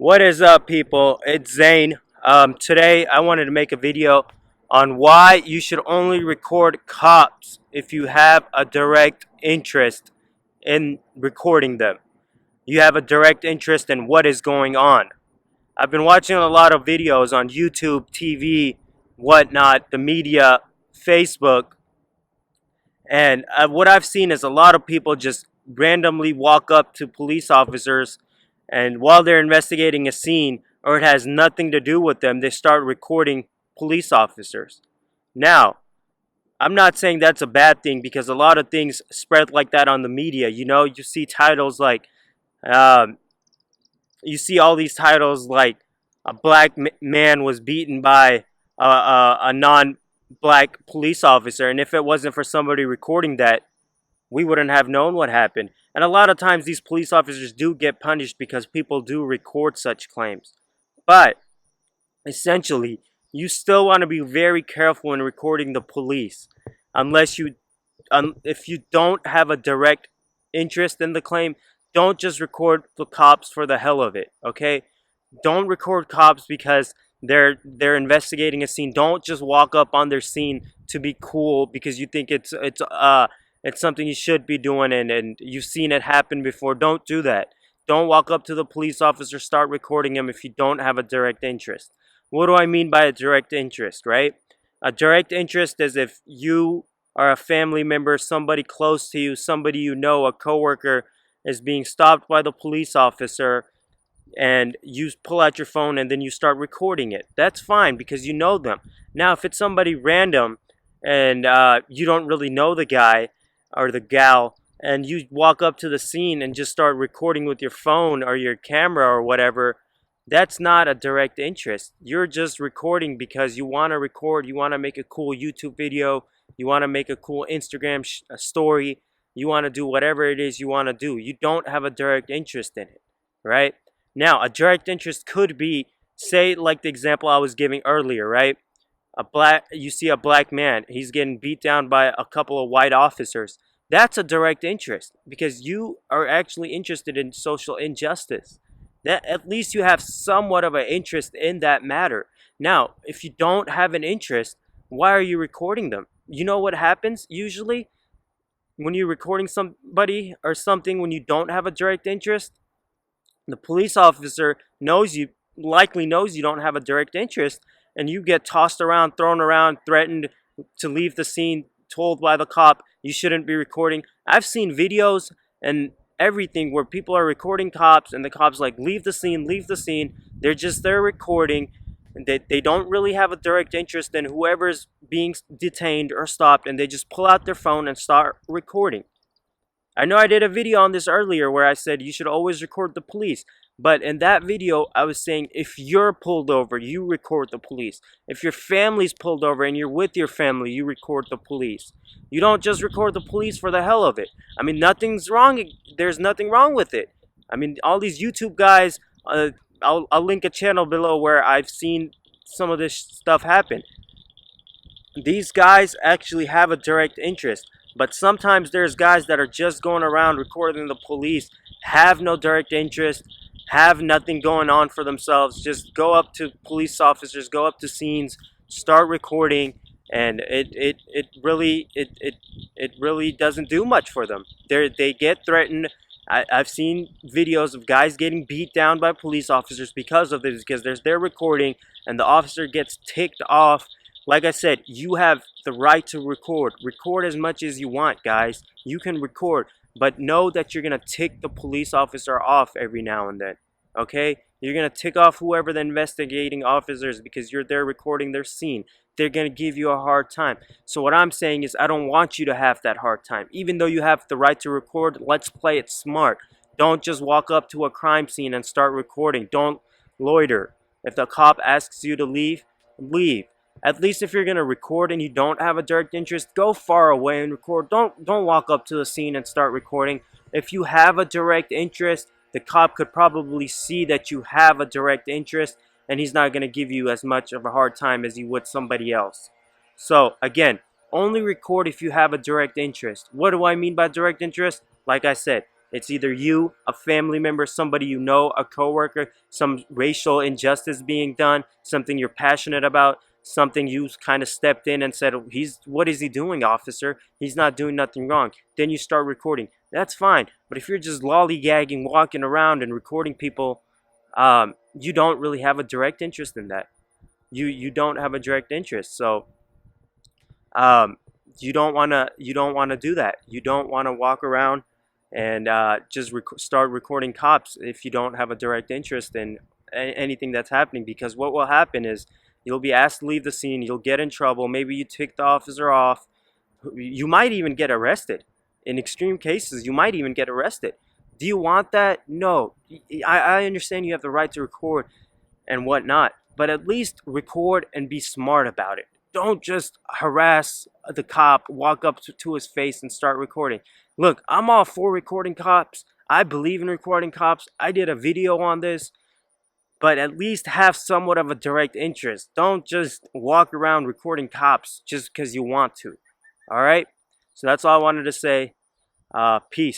What is up, people? It's Zain. Today I wanted to make a video on why you should only record cops if you have a direct interest in recording them. You have a direct interest in what is going on. I've been watching a lot of videos on YouTube, TV, whatnot, the media, Facebook, and what I've seen is a lot of people just randomly walk up to police officers, and while they're investigating a scene or it has nothing to do with them, they start recording police officers. Now, I'm not saying that's a bad thing because a lot of things spread like that on the media. You see titles like, um, you see all these titles like a black man was beaten by a non-black police officer, and if it wasn't for somebody recording that, we wouldn't have known what happened. And a lot of times these police officers do get punished because people do record such claims. But essentially, you still want to be very careful when recording the police, unless if you don't have a direct interest in the claim. Don't just record the cops for the hell of it, okay? Don't record cops because they're investigating a scene. Don't just walk up on their scene to be cool because you think it's something you should be doing, and you've seen it happen before. Don't do that. Don't walk up to the police officer, start recording him if you don't have a direct interest. What do I mean by a direct interest, right? A direct interest is if you are a family member, somebody close to you, somebody you know, a coworker is being stopped by the police officer, and you pull out your phone and then you start recording it. That's fine because you know them. Now, if it's somebody random and you don't really know the guy or the gal, and you walk up to the scene and just start recording with your phone or your camera or whatever, that's not a direct interest. You're just recording because you want to record, you want to make a cool YouTube video, you want to make a cool Instagram story, you want to do whatever it is you want to do. You don't have a direct interest in it, right? Now, a direct interest could be, say, like the example I was giving earlier, right? You see a black man, he's getting beat down by a couple of white officers. That's a direct interest because you are actually interested in social injustice. That at least you have somewhat of an interest in that matter. Now, if you don't have an interest, why are you recording them? You know what happens usually when you're recording somebody or something when you don't have a direct interest? The police officer likely knows you don't have a direct interest, and you get tossed around, thrown around, threatened to leave the scene, told by the cop you shouldn't be recording. I've seen videos and everything where people are recording cops and the cops like, leave the scene, leave the scene. They're just there recording. They don't really have a direct interest in whoever's being detained or stopped, and they just pull out their phone and start recording. I know I did a video on this earlier where I said you should always record the police. But in that video, I was saying if you're pulled over, you record the police. If your family's pulled over and you're with your family, you record the police. You don't just record the police for the hell of it. I mean, nothing's wrong. There's nothing wrong with it. I mean, all these YouTube guys, I'll link a channel below where I've seen some of this stuff happen. These guys actually have a direct interest. But sometimes there's guys that are just going around recording the police, have no direct interest, have nothing going on for themselves, just go up to police officers, go up to scenes, start recording, and it really doesn't do much for them. They get threatened. I've seen videos of guys getting beat down by police officers because of this, because they're recording and the officer gets ticked off. Like I said, you have the right to record. Record as much as you want, guys. You can record, but know that you're going to tick the police officer off every now and then, okay? You're going to tick off whoever the investigating officer is because you're there recording their scene. They're going to give you a hard time. So what I'm saying is I don't want you to have that hard time. Even though you have the right to record, let's play it smart. Don't just walk up to a crime scene and start recording. Don't loiter. If the cop asks you to leave, leave. At least if you're going to record and you don't have a direct interest, go far away and record. Don't walk up to the scene and start recording. If you have a direct interest, the cop could probably see that you have a direct interest, and he's not going to give you as much of a hard time as he would somebody else. So, again, only record if you have a direct interest. What do I mean by direct interest? Like I said, It's either you, a family member, somebody you know, a coworker, some racial injustice being done, something you're passionate about, something you kind of stepped in and said, what is he doing, officer? He's not doing nothing wrong. Then you start recording. That's fine. But if you're just lollygagging, walking around and recording people, you don't really have a direct interest in that. You don't have a direct interest. So um, you don't wanna do that. You don't wanna walk around and just start recording cops if you don't have a direct interest in anything that's happening. Because what will happen is you'll be asked to leave the scene. You'll get in trouble. Maybe you tick the officer off. You might even get arrested. In extreme cases, you might even get arrested. Do you want that? No. I understand you have the right to record and whatnot, but at least record and be smart about it. Don't just harass the cop, walk up to his face and start recording. Look, I'm all for recording cops. I believe in recording cops. I did a video on this, but at least have somewhat of a direct interest. Don't just walk around recording cops just because you want to. All right? So that's all I wanted to say. Peace.